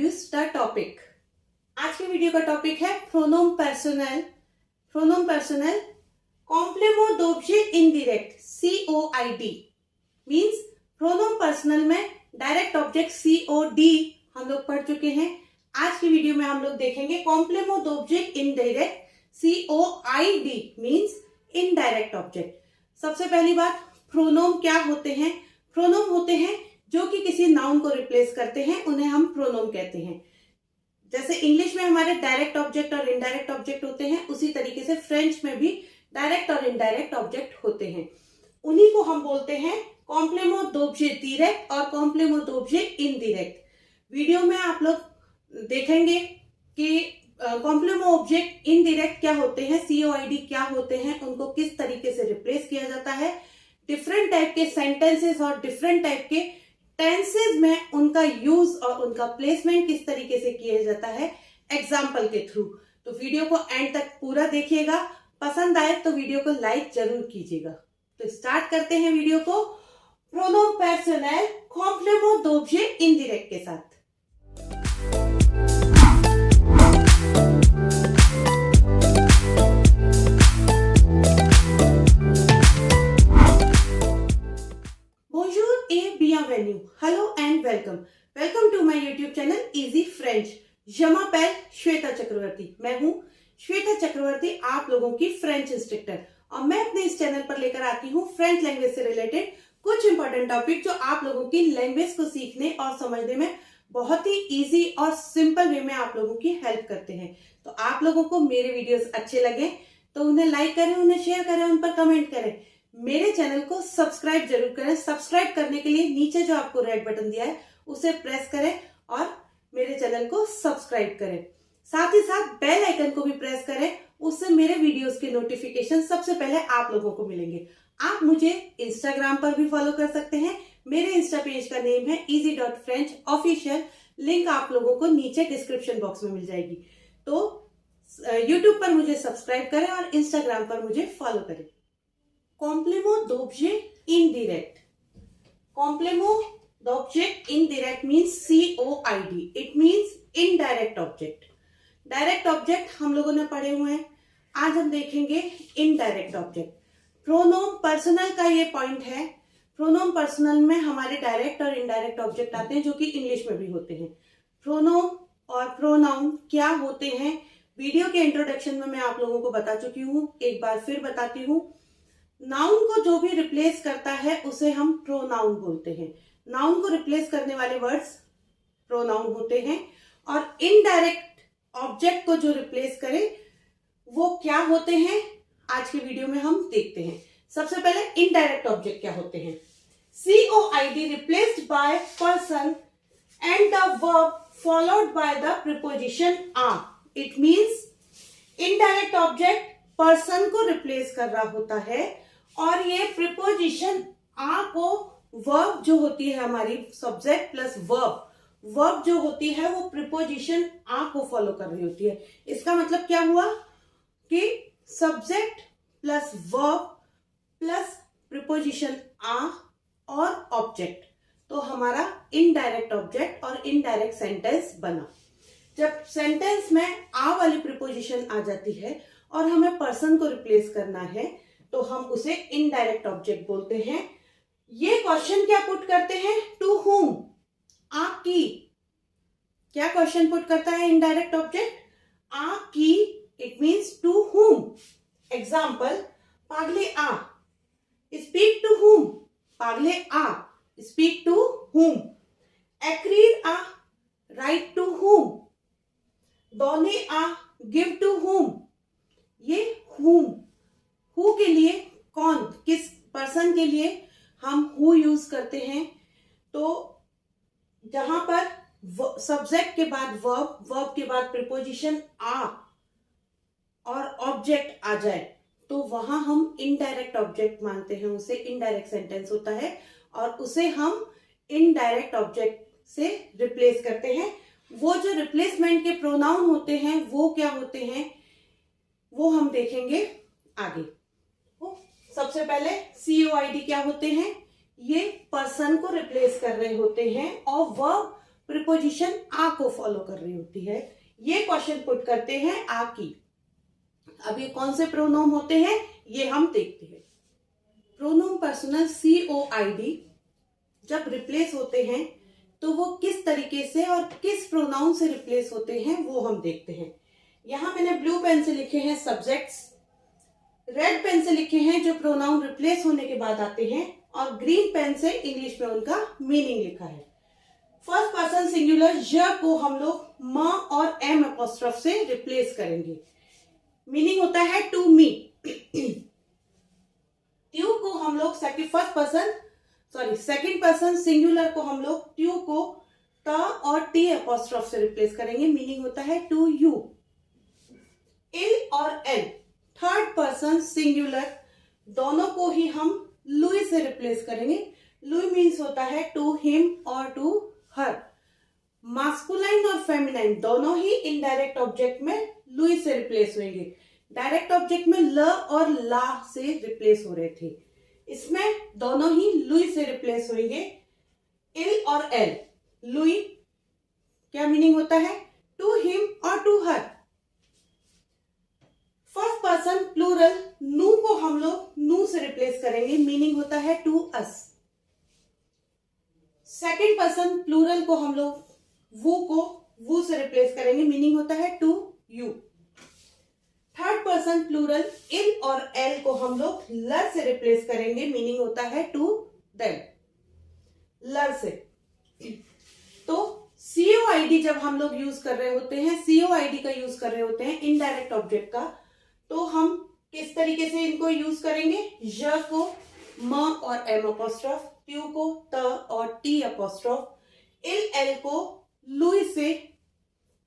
Introduce the topic. आज के video का टॉपिक है प्रोनोम पर्सनल। प्रोनोम पर्सनल कॉम्प्लेमेंट d'objet इंडिरेक्ट COID मीन्स प्रोनोम पर्सनल में डायरेक्ट ऑब्जेक्ट COD हम लोग पढ़ चुके हैं। आज की वीडियो में हम लोग देखेंगे कॉम्प्लेमेंट d'objet इंडिरेक्ट COID मीन्स इनडायरेक्ट ऑब्जेक्ट। सबसे पहली बात, प्रोनोम क्या होते हैं? प्रोनोम होते हैं जो कि किसी नाउन को रिप्लेस करते हैं, उन्हें हम प्रोनोम कहते हैं। जैसे इंग्लिश में हमारे डायरेक्ट ऑब्जेक्ट और इनडायरेक्ट ऑब्जेक्ट होते हैं, उसी तरीके से फ्रेंच में भी डायरेक्ट और इनडायरेक्ट ऑब्जेक्ट होते हैं। उन्हीं को हम बोलते हैं कॉम्प्लेमेंट d'objet डायरेक्ट और कॉम्प्लेमेंट d'objet इनडायरेक्ट। वीडियो में आप लोग देखेंगे कि कॉम्प्लेमेंट ऑब्जेक्ट इनडायरेक्ट क्या होते हैं, COID क्या होते हैं, उनको किस तरीके से रिप्लेस किया जाता है, डिफरेंट टाइप के सेंटेंसेस और डिफरेंट टाइप के टेंसेस में उनका यूज और उनका प्लेसमेंट किस तरीके से किया जाता है एग्जाम्पल के थ्रू। तो वीडियो को एंड तक पूरा देखिएगा, पसंद आए तो वीडियो को लाइक जरूर कीजिएगा। तो स्टार्ट करते हैं वीडियो को प्रोनोम पर्सनल कॉम्प्लेमेंट d'objet इंडिरेक्ट के साथ। Hello and welcome to my YouTube channel easy French. Je m'appelle Shweta Chakraborty. मैं हूँ श्वेता चक्रवर्ती, आप लोगों की फ्रेंच इंस्ट्रक्टर, और मैं अपने इस चैनल पर लेकर आती हूँ फ्रेंच लैंग्वेज से रिलेटेड कुछ इंपॉर्टेंट टॉपिक जो आप लोगों की लैंग्वेज को सीखने और समझने में बहुत ही इजी और सिंपल वे में आप लोगों की हेल्प करते हैं। तो आप लोगों को मेरे वीडियोस अच्छे लगे तो उन्हें लाइक करें, उन्हें शेयर करें, उन पर कमेंट करें, मेरे चैनल को सब्सक्राइब जरूर करें। सब्सक्राइब करने के लिए नीचे जो आपको रेड बटन दिया है उसे प्रेस करें और मेरे चैनल को सब्सक्राइब करें। साथ ही साथ बेल आइकन को भी प्रेस करें, उससे मेरे वीडियोस के नोटिफिकेशन सबसे पहले आप लोगों को मिलेंगे। आप मुझे इंस्टाग्राम पर भी फॉलो कर सकते हैं। मेरे इंस्टा पेज का नेम है easy.french ऑफिशियल। लिंक आप लोगों को नीचे डिस्क्रिप्शन बॉक्स में मिल जाएगी। तो यूट्यूब पर मुझे सब्सक्राइब करें और इंस्टाग्राम पर मुझे फॉलो करें। Complément d'objet indirect. Complément d'objet indirect means COID. It means indirect object. Direct object हम लोगों ने पढ़े हुए हैं, आज हम देखेंगे इनडायरेक्ट ऑब्जेक्ट। प्रोनोम पर्सनल का ये पॉइंट है। प्रोनोम पर्सनल में हमारे डायरेक्ट और इनडायरेक्ट ऑब्जेक्ट आते हैं जो कि इंग्लिश में भी होते हैं। प्रोनोम और प्रोनाउन क्या होते हैं वीडियो के इंट्रोडक्शन में मैं आप लोगों को बता चुकी हूँ, एक बार फिर बताती हूँ। नाउन को जो भी रिप्लेस करता है उसे हम प्रोनाउन बोलते हैं। नाउन को रिप्लेस करने वाले वर्ड्स प्रोनाउन होते हैं, और इनडायरेक्ट ऑब्जेक्ट को जो रिप्लेस करे वो क्या होते हैं आज के वीडियो में हम देखते हैं। सबसे पहले इनडायरेक्ट ऑब्जेक्ट क्या होते हैं। COID replaced by person and the verb followed by the preposition आ। It means indirect object person को रिप्लेस कर रहा होता है और ये प्रीपोजिशन आ को वर्ब जो होती है हमारी सब्जेक्ट प्लस वर्ब जो होती है वो प्रीपोजिशन आ को फॉलो कर रही होती है। इसका मतलब क्या हुआ कि subject plus verb plus preposition आ और ऑब्जेक्ट, तो हमारा इनडायरेक्ट ऑब्जेक्ट और इनडायरेक्ट सेंटेंस बना। जब सेंटेंस में आ वाली प्रीपोजिशन आ जाती है और हमें पर्सन को रिप्लेस करना है तो हम उसे इनडायरेक्ट ऑब्जेक्ट बोलते हैं। ये क्वेश्चन क्या पुट करते हैं, टू हुम, आपकी। क्या क्वेश्चन पुट करता है इनडायरेक्ट ऑब्जेक्ट, आपकी। It means to whom. Example, पागले आ, स्पीक टू हुम, पागले आ, speak to whom. एक्रीर uh, right to whom, दोने आ, गिव टू हुम। ये हुम, हु के लिए कौन, किस पर्सन के लिए हम हु यूज करते हैं। तो जहां पर सब्जेक्ट के बाद वर्ब के बाद प्रीपोजिशन आ और ऑब्जेक्ट आ जाए तो वहां हम इनडायरेक्ट ऑब्जेक्ट मानते हैं, उसे इनडायरेक्ट सेंटेंस होता है और उसे हम इनडायरेक्ट ऑब्जेक्ट से रिप्लेस करते हैं। वो जो रिप्लेसमेंट के प्रोनाउन होते हैं वो क्या होते हैं वो हम देखेंगे आगे। सबसे पहले COID क्या होते हैं, ये पर्सन को रिप्लेस कर रहे होते हैं और वर्ब प्रीपोजिशन आ को फॉलो कर रही होती है। ये क्वेश्चन पुट करते हैं आ की। अब ये कौन से प्रोनाउन होते हैं ये हम देखते हैं। प्रोनाउन पर्सनल COID जब रिप्लेस होते हैं तो वो किस तरीके से और किस प्रोनाउन से रिप्लेस होते हैं वो हम देखते हैं। यहां मैंने ब्लू पेन से लिखे हैं सब्जेक्ट्स, रेड पेन से लिखे हैं जो प्रोनाउन रिप्लेस होने के बाद आते हैं, और ग्रीन पेन से इंग्लिश में उनका मीनिंग लिखा है। फर्स्ट पर्सन सिंगुलर ज को हम लोग म और एम अपोस्ट्रोफ से रिप्लेस करेंगे। मीनिंग होता है टू मी। ट्यू को हम लोग सेकंड पर्सन सिंगुलर को हम लोग ट्यू को त और टी अपोस्ट्रोफ से रिप्लेस करेंगे। मीनिंग होता है टू यू। इल और एल थर्ड पर्सन सिंगुलर दोनों को ही हम लुई से रिप्लेस करेंगे। लुई मीन्स होता है टू हिम और टू हर। मास्कुलाइन और फेमिनाइन दोनों ही इनडायरेक्ट ऑब्जेक्ट में लुई से रिप्लेस होंगे। डायरेक्ट ऑब्जेक्ट में ल और ला से रिप्लेस हो रहे थे, इसमें दोनों ही लुई से रिप्लेस होंगे। इल और एल लुई क्या मीनिंग होता है टू हिम और to her. First person plural नू को हम लोग नू से रिप्लेस करेंगे। मीनिंग होता है to us. Second person plural को हम लोग वो को वो से रिप्लेस करेंगे। मीनिंग होता है to you. Third person plural इन और एल को हम लोग लर से रिप्लेस करेंगे। मीनिंग होता है टू देम, लर से। तो COID जब हम लोग यूज कर रहे होते हैं, COID का यूज कर रहे होते हैं इनडायरेक्ट ऑब्जेक्ट का, तो हम किस तरीके से इनको यूज करेंगे। ज को म और एम अपोस्ट्रोफ, ट्यू को त और टी अपोस्ट्रोफ, इल एल को लुई से,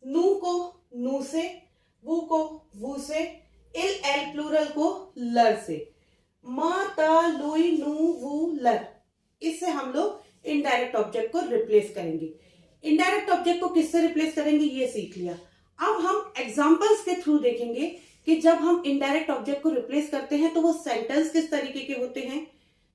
नू को नू से, वो को वो से, इल एल प्लूरल को लर से। म त लुई नू वू लर, इससे हम लोग इनडायरेक्ट ऑब्जेक्ट को रिप्लेस करेंगे। इनडायरेक्ट ऑब्जेक्ट को किससे रिप्लेस करेंगे ये सीख लिया। अब हम एग्जांपल्स के थ्रू देखेंगे कि जब हम इनडायरेक्ट ऑब्जेक्ट को रिप्लेस करते हैं तो वो सेंटेंस किस तरीके के होते हैं।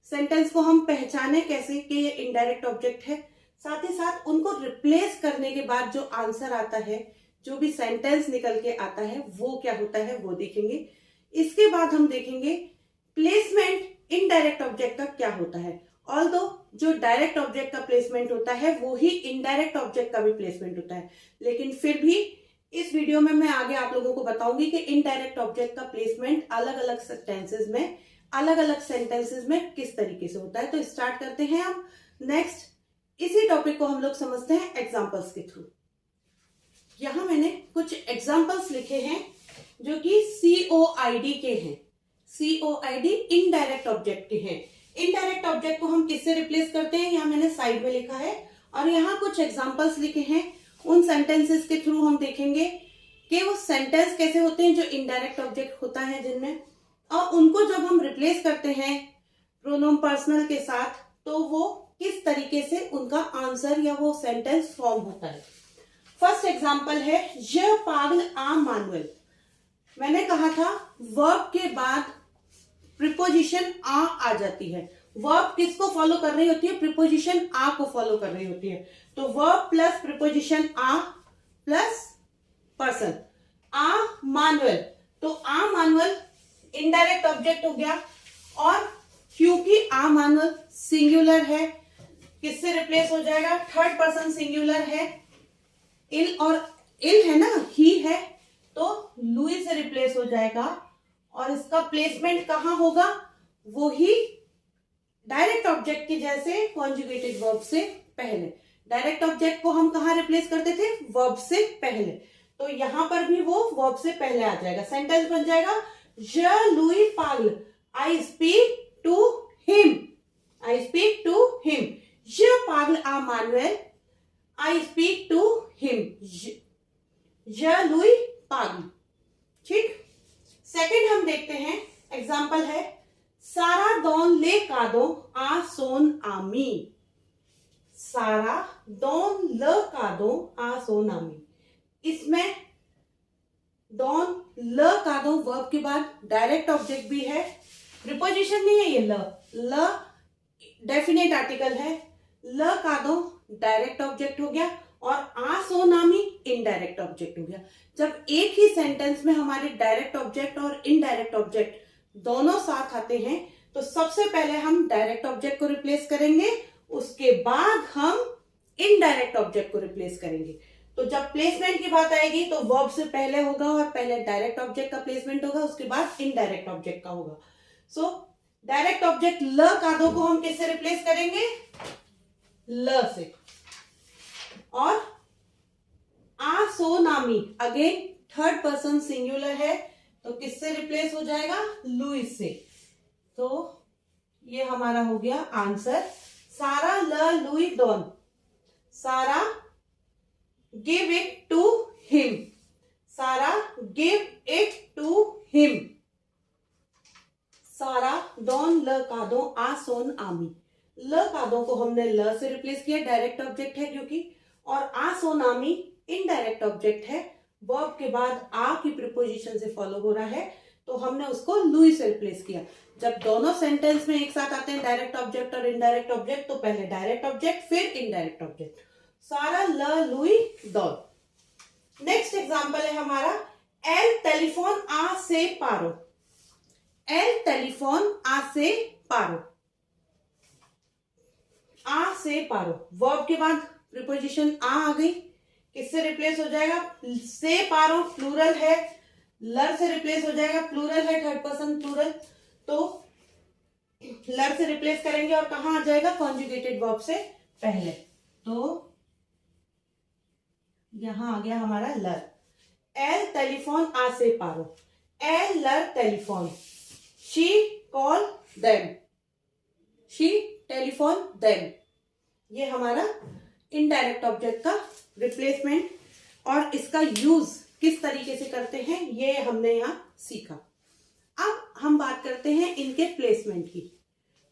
सेंटेंस को हम पहचाने कैसे कि ये इनडायरेक्ट ऑब्जेक्ट है, साथ ही साथ उनको रिप्लेस करने के बाद जो आंसर आता है, जो भी सेंटेंस निकल के आता है वो क्या होता है वो देखेंगे। इसके बाद हम देखेंगे प्लेसमेंट इनडायरेक्ट ऑब्जेक्ट का क्या होता है। ऑल्दो जो डायरेक्ट ऑब्जेक्ट का प्लेसमेंट होता है वो ही इनडायरेक्ट ऑब्जेक्ट का भी प्लेसमेंट होता है, लेकिन फिर भी इस वीडियो में मैं आगे आप लोगों को बताऊंगी कि इनडायरेक्ट ऑब्जेक्ट का प्लेसमेंट अलग अलग सेंटेंसेस में, अलग अलग सेंटेंसेस में किस तरीके से होता है। तो स्टार्ट करते हैं हम। नेक्स्ट इसी टॉपिक को हम लोग समझते हैं एग्जांपल्स के थ्रू। यहां मैंने कुछ एग्जांपल्स लिखे हैं जो कि COID के हैं। COID इनडायरेक्ट ऑब्जेक्ट के हैं। इनडायरेक्ट ऑब्जेक्ट को हम किससे रिप्लेस करते हैं यहाँ मैंने साइड में लिखा है, और यहाँ कुछ एग्जांपल्स लिखे हैं। उन सेंटेंसेस के थ्रू हम देखेंगे कि वो सेंटेंस कैसे होते हैं जो इनडायरेक्ट ऑब्जेक्ट होता है जिनमें, और उनको जब हम रिप्लेस करते हैं प्रोनाउन पर्सनल के साथ तो वो किस तरीके से उनका आंसर या वो सेंटेंस फॉर्म होता है। फर्स्ट एग्जांपल है य पागल आ मानुअल। मैंने कहा था वर्ब के बाद प्रीपोजिशन आ जाती है। वर्ब किसको फॉलो कर रही होती है, प्रीपोजिशन आ को फॉलो कर रही होती है। तो वर्ब प्लस प्रीपोजिशन आ प्लस पर्सन, आ मानुअल। तो आ मानुअल इनडायरेक्ट ऑब्जेक्ट हो गया, और क्योंकि आ मानुअल सिंगुलर है किससे रिप्लेस हो जाएगा, थर्ड पर्सन सिंगुलर है। इल और इल है ना, ही है, तो लुई से रिप्लेस हो जाएगा, और इसका प्लेसमेंट कहां होगा, वो ही डायरेक्ट ऑब्जेक्ट के जैसे कॉन्जुगेटेड वर्ब से पहले। डायरेक्ट ऑब्जेक्ट को हम कहां रिप्लेस करते थे, वर्ब से पहले, तो यहां पर भी वो वर्ब से पहले आ जाएगा। सेंटेंस बन जाएगा ज लुई पागल, I speak to him, I speak to him. ज पागल आ मानुएल, आई स्पीक टू हिम। ज लुई पागल। ठीक। सेकंड हम देखते हैं एग्जांपल है सारा दौन ले कादो आ सोन आमी। सारा दौन ल कादो आ सोन आमी। इसमें डॉन ल कादो वर्ब के बाद डायरेक्ट ऑब्जेक्ट भी है, प्रीपोजिशन नहीं है ये ल डेफिनेट आर्टिकल है। ल कादो डायरेक्ट ऑब्जेक्ट हो गया, इनडायरेक्ट ऑब्जेक्ट हो गया। जब एक ही सेंटेंस में हमारे डायरेक्ट ऑब्जेक्ट और इनडायरेक्ट ऑब्जेक्ट दोनों साथ आते हैं तो सबसे पहले हम डायरेक्ट ऑब्जेक्ट को रिप्लेस करेंगे, उसके बाद हम इनडायरेक्ट ऑब्जेक्ट को रिप्लेस करेंगे। तो जब प्लेसमेंट की बात आएगी तो वर्ब से पहले होगा और पहले डायरेक्ट ऑब्जेक्ट का प्लेसमेंट होगा, उसके बाद इनडायरेक्ट ऑब्जेक्ट का होगा। सो डायरेक्ट ऑब्जेक्ट ल कादो को हम किससे रिप्लेस करेंगे? ल से। और आ सो नामी अगेन थर्ड पर्सन सिंगुलर है तो किससे रिप्लेस हो जाएगा? लुइस से। तो ये हमारा हो गया आंसर। सारा ल लुई डॉन, सारा गिव इट टू हिम, सारा गिव इट टू हिम, सारा डॉन ल कादो आ सोन आमी। ल कादो को हमने ल से रिप्लेस किया, डायरेक्ट ऑब्जेक्ट है क्योंकि, और आ सोन आमी इनडायरेक्ट ऑब्जेक्ट है, वर्ब के बाद आ की प्रीपोजिशन से फॉलो हो रहा है तो हमने उसको लुई से रिप्लेस किया। जब दोनों सेंटेंस में एक साथ आते हैं डायरेक्ट ऑब्जेक्ट और इनडायरेक्ट ऑब्जेक्ट तो पहले डायरेक्ट ऑब्जेक्ट फिर इनडायरेक्ट ऑब्जेक्ट। सारा ल लुई डॉन। नेक्स्ट एग्जांपल है हमारा एल टेलीफोन आ से पारो। एल टेलीफोन आ से पारो, आ से पारो, वर्ब के बाद प्रीपोजिशन आ गई, किससे रिप्लेस हो जाएगा? से पारो प्लूरल है, लर से रिप्लेस हो जाएगा, प्लूरल है थर्ड पर्सन प्लूरल, तो लर से रिप्लेस करेंगे और कहां आ जाएगा? कॉन्जुगेटेड वर्ब से पहले, तो यहां आ गया हमारा लर। एल टेलीफोन आ से पारो, एल लर telephone, she call them, she telephone them. ये हमारा इनडायरेक्ट ऑब्जेक्ट का रिप्लेसमेंट और इसका यूज किस तरीके से करते हैं ये हमने यहां सीखा। अब हम बात करते हैं इनके प्लेसमेंट की।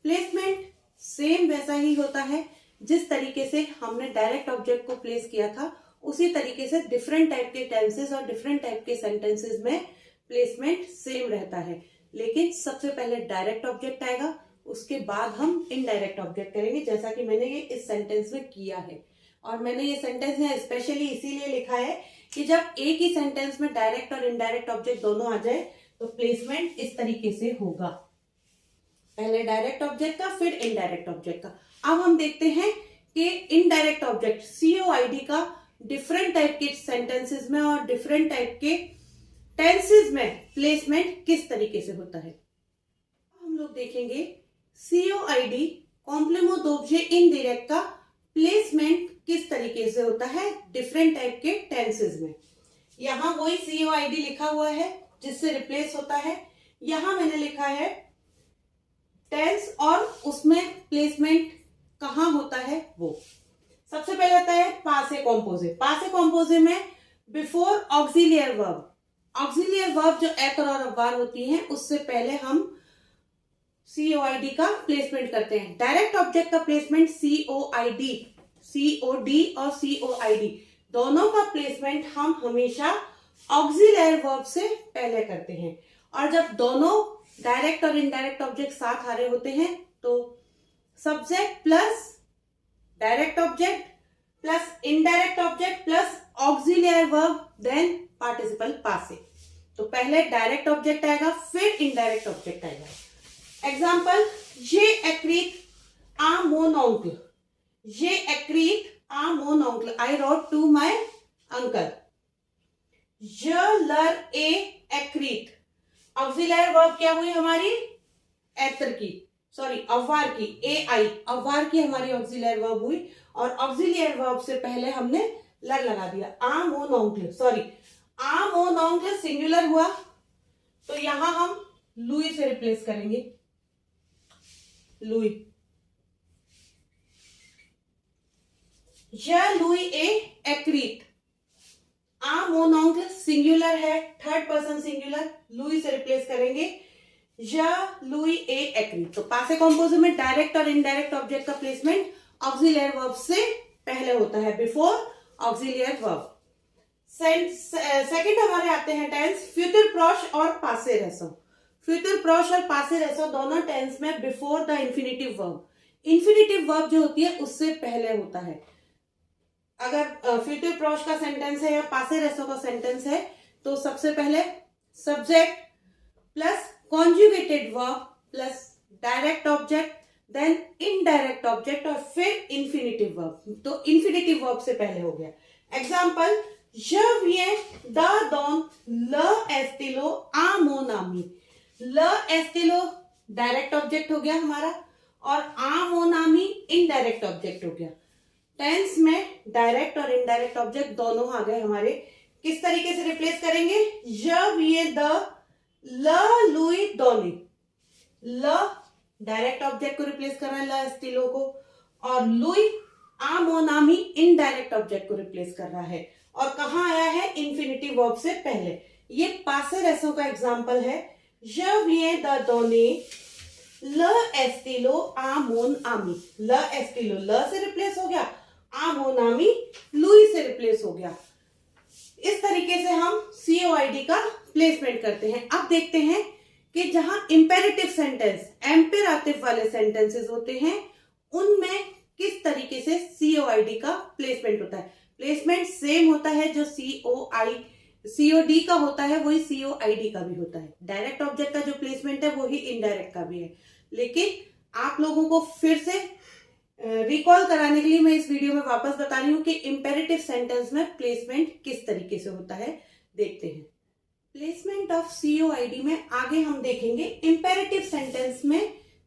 प्लेसमेंट सेम वैसा ही होता है जिस तरीके से हमने डायरेक्ट ऑब्जेक्ट को प्लेस किया था, उसी तरीके से डिफरेंट टाइप के टेंसेस और डिफरेंट टाइप के सेंटेंसेस में प्लेसमेंट सेम रहता है। लेकिन सबसे पहले डायरेक्ट ऑब्जेक्ट आएगा, उसके बाद हम इनडायरेक्ट ऑब्जेक्ट करेंगे, जैसा कि मैंने ये इस सेंटेंस में किया है। और मैंने ये सेंटेंस यहाँ स्पेशली इसीलिए लिखा है कि जब एक ही सेंटेंस में डायरेक्ट और इनडायरेक्ट ऑब्जेक्ट दोनों आ जाए तो प्लेसमेंट इस तरीके से होगा, पहले डायरेक्ट ऑब्जेक्ट का फिर इनडायरेक्ट ऑब्जेक्ट का। अब हम देखते हैं कि इनडायरेक्ट ऑब्जेक्ट COID का डिफरेंट टाइप के सेंटेंसेस में और डिफरेंट टाइप के टेंसेस में प्लेसमेंट किस तरीके से होता है। हम लोग देखेंगे COID कॉम्प्लेमो दोब्जे इनडायरेक्ट का प्लेसमेंट किस तरीके से होता है डिफरेंट टाइप के टेंसेस में। यहां वही COID लिखा हुआ है जिससे रिप्लेस होता है, यहां मैंने लिखा है टेंस और उसमें प्लेसमेंट कहां होता है वो। सबसे पहले आता है पासे कॉम्पोजे। पासे कॉम्पोजे में बिफोर ऑक्सिलियर वर्ब, ऑक्सिलियर वर्ब जो एकर और अबार होती हैं उससे पहले हम COID का प्लेसमेंट करते हैं। डायरेक्ट ऑब्जेक्ट का प्लेसमेंट COID, COD और COID दोनों का प्लेसमेंट हम हमेशा ऑक्सिलियर वर्ब से पहले करते हैं। और जब दोनों डायरेक्ट और इनडायरेक्ट ऑब्जेक्ट साथ आ रहे होते हैं तो subject plus direct object plus indirect object plus auxiliary verb then participle पासे। तो पहले डायरेक्ट ऑब्जेक्ट आएगा फिर इनडायरेक्ट ऑब्जेक्ट आएगा। एग्जाम्पल, ये एक्रीत आ मोन ऑन्कल, ये एक्रीत आ मोन ऑन्कल, I wrote to my uncle. य लर ए एक्रीत, ऑक्सिलियर वर्ब क्या हुई हमारी? एतर की, सॉरी अवार की, AI अवार की हमारी ऑक्सिलियर वर्ब हुई और ऑक्सिलियर वर्ब से पहले हमने लर लगा दिया। आ मोन ऑन्कल, सॉरी आ मोन ऑन्कल सिंगुलर हुआ तो यहां हम लुई से रिप्लेस करेंगे, लुई। य लुई ए एक्रीत, आ मोन ऑन्कल सिंगुलर है थर्ड पर्सन सिंगुलर, लुई से रिप्लेस करेंगे या लुई ए एक्रीत। तो पासे कॉम्पोजिट में डायरेक्ट और इनडायरेक्ट ऑब्जेक्ट का प्लेसमेंट ऑक्सिलियर वर्ब से पहले होता है, बिफोर ऑक्सिलियर वर्ब। सेकंड हमारे आते हैं टेंस फ्यूचर प्रॉश और पासे रेसो। फ्यूचर प्रॉश और पासे रेसो दोनों टेंस में before the infinitive verb, infinitive verb जो होती है उससे पहले होता है। अगर फ्यूटिव प्रॉश का सेंटेंस है या पासे रेसो का सेंटेंस है तो सबसे पहले subject plus conjugated verb plus direct object then indirect object और फिर इंफिनिटिव वर्ब। तो इंफिनिटिव वर्ब से पहले हो गया। Example, je viens da don le estilo a mon ami। le estilo direct object हो गया हमारा और a mon ami indirect object हो गया। टेंस में डायरेक्ट और इनडायरेक्ट ऑब्जेक्ट दोनों आ गए हमारे। किस तरीके से रिप्लेस करेंगे? je viens de le lui donner। ल डायरेक्ट ऑब्जेक्ट को रिप्लेस कर रहा है, ल एस्टिलो को, और लुई आ mon ami इनडायरेक्ट ऑब्जेक्ट को रिप्लेस कर रहा है। और कहाँ आया है? इंफिनिटिव वर्ब से पहले। ये पासे रेसो का एग्जाम्पल है। je viens de donner le estilo à mon ami। le estilo ल से रिप्लेस हो गया, आ mon ami लुई से रिप्लेस हो गया। इस तरीके से हम COID का प्लेसमेंट करते हैं। अब देखते हैं कि जहां इंपेरेटिव सेंटेंस, एम्पेराटिव वाले सेंटेंसेस होते हैं, उनमें किस तरीके से COID का प्लेसमेंट होता है। प्लेसमेंट सेम होता है, जो COD का होता है वही COID का भी होता है। डायरेक्ट ऑब्जेक्ट का जो प्लेसमेंट है वही इनडायरेक्ट का भी है। लेकिन आप लोगों को फिर से रिकॉल कराने के लिए मैं इस वीडियो में वापस बता रही हूं कि इंपेरेटिव सेंटेंस में प्लेसमेंट किस तरीके से होता है। देखते हैं प्लेसमेंट ऑफ COID में। आगे हम देखेंगे इंपेरेटिव सेंटेंस में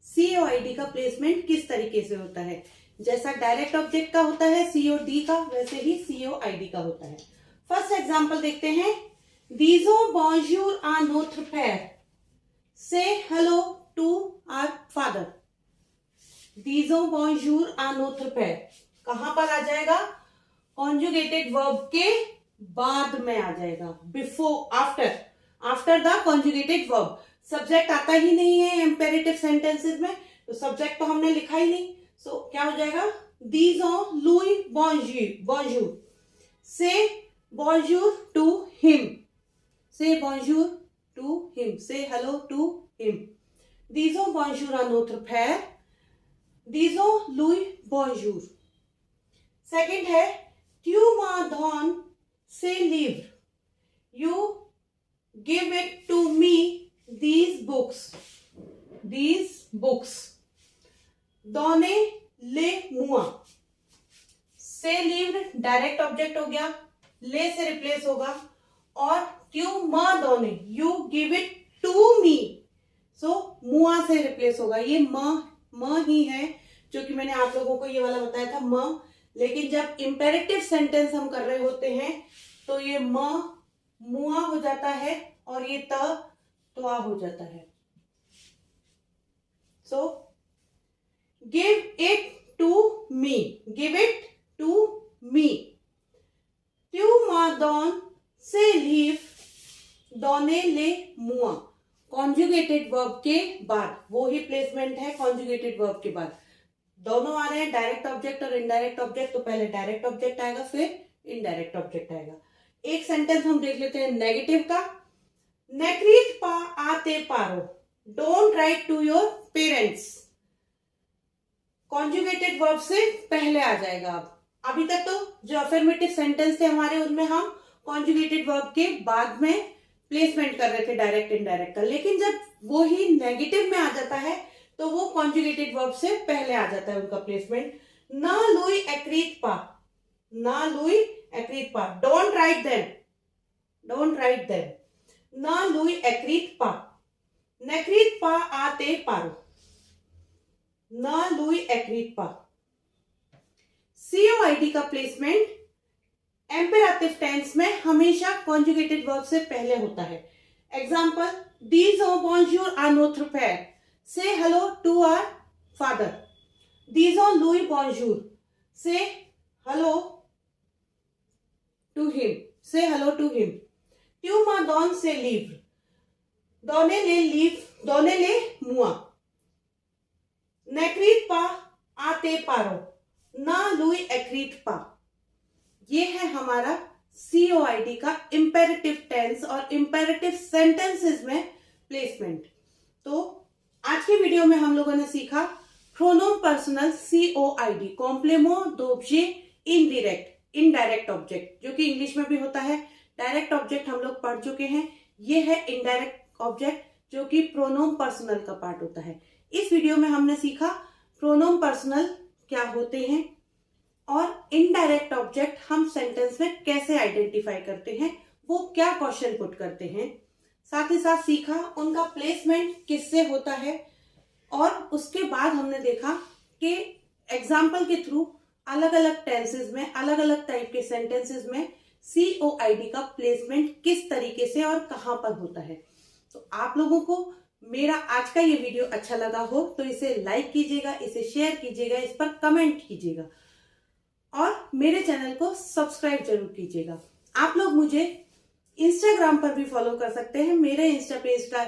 COID का प्लेसमेंट किस तरीके से होता है। जैसा डायरेक्ट ऑब्जेक्ट का होता है COD का, वैसे ही COID का होता है। फर्स्ट एग्जांपल देखते हैं। Disons bonjour à notre père। Say hello to our father। Disons bonjour à notre père कहां पर आ जाएगा? कॉन्जुगेटेड वर्ब के बाद में आ जाएगा, before, after the conjugated verb. Subject आता ही नहीं है इंपेरेटिव सेंटेंसेस में, तो सब्जेक्ट तो हमने लिखा ही नहीं। सो क्या हो जाएगा? Disons lui bonjour। Say bonjour to him। Say bonjour to him। Say hello to him। Disons bonjour à notre père। Disons lui bonjour। Second है, tu m'as donné ces livres। You give it to me these books। These books। donner les moi। से livre direct object हो गया, ले से replace होगा, और tu m'as donné, you give it to me, सो मुआ से रिप्लेस होगा। ये म ही है, जो कि मैंने आप लोगों को ये वाला बताया था म। लेकिन जब इंपेरेटिव सेंटेंस हम कर रहे होते हैं तो ये मुआ हो जाता है और ये त्वा हो जाता है। So give it to me. Give it to me. tu m'as donné ces livres। donner les moi। Conjugated verb के बाद, वो ही प्लेसमेंट है कॉन्जुगेटेड वर्ब के बाद। दोनों आ रहे हैं, डायरेक्ट ऑब्जेक्ट और इनडायरेक्ट ऑब्जेक्ट। तो पहले डायरेक्ट ऑब्जेक्ट आएगा, फिर इनडायरेक्ट ऑब्जेक्ट आएगा। एक सेंटेंस हम देख लेते हैं नेगेटिव का। नेक्रीत पा आते पारो। Don't write to your parents. Conjugated verb से पहले आ जाएगा। अब अभी तक तो जो अफर्मेटिव सेंटेंस थे हमारे, उनमें हम कॉन्जुगेटेड वर्ब के बाद में प्लेसमेंट कर रहे थे डायरेक्ट इनडायरेक्ट का। लेकिन जब वो ही नेगेटिव में आ जाता है तो वो कॉन्जुगेटेड वर्ब से पहले आ जाता है उनका प्लेसमेंट। ना लुई एक्रीत पा। ना लुई एक्रीत पा। Don't write them. Don't write them. ना लुई एक्रीत पा। नेक्रीत पा आते पारो। ना लुई एक्रीत पा। COID का प्लेसमेंट एम्पेराटिव टेंस में हमेशा कॉन्जुगेटेड वर्ब से पहले होता है। Example, disons bonjour à notre père। Say hello to our father। disons lui bonjour। Say hello to him। Say hello to him। tu m'as donné ces livres। donner les livres। donner les moi। n'écris pas आते पारो। ना Louis एक्रीत पा। ये है हमारा COID का imperative tense और imperative sentences में placement. तो आज के वीडियो में हम लोगों ने सीखा प्रोनोम पर्सनल COID, कॉम्प्लेमेंट d'objet इनडायरेक्ट। इनडायरेक्ट ऑब्जेक्ट, जो कि इंग्लिश में भी होता है। डायरेक्ट ऑब्जेक्ट हम लोग पढ़ चुके हैं। ये है इनडायरेक्ट ऑब्जेक्ट, जो कि प्रोनोम पर्सनल का पार्ट होता है। इस वीडियो में हमने सीखा प्रोनोम पर्सनल क्या होते हैं और इनडायरेक्ट ऑब्जेक्ट हम सेंटेंस में कैसे आइडेंटिफाई करते हैं, वो क्या क्वेश्चन पुट करते हैं। साथ ही साथ सीखा उनका प्लेसमेंट किससे होता है, और उसके बाद हमने देखा कि एग्जाम्पल के थ्रू अलग अलग टेंसेस में, अलग अलग टाइप के सेंटेंसेस में COID का प्लेसमेंट किस तरीके से और कहां पर होता है। तो आप लोगों को मेरा आज का ये वीडियो अच्छा लगा हो तो इसे लाइक कीजिएगा, इसे शेयर कीजिएगा, इस पर कमेंट कीजिएगा और मेरे चैनल को सब्सक्राइब जरूर कीजिएगा। आप लोग मुझे इंस्टाग्राम पर भी फॉलो कर सकते हैं। मेरे इंस्टा पेज का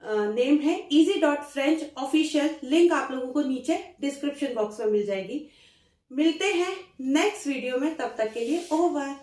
नेम है easy.french official। लिंक आप लोगों को नीचे डिस्क्रिप्शन बॉक्स में मिल जाएगी। मिलते हैं नेक्स्ट वीडियो में, तब तक के लिए ओवर।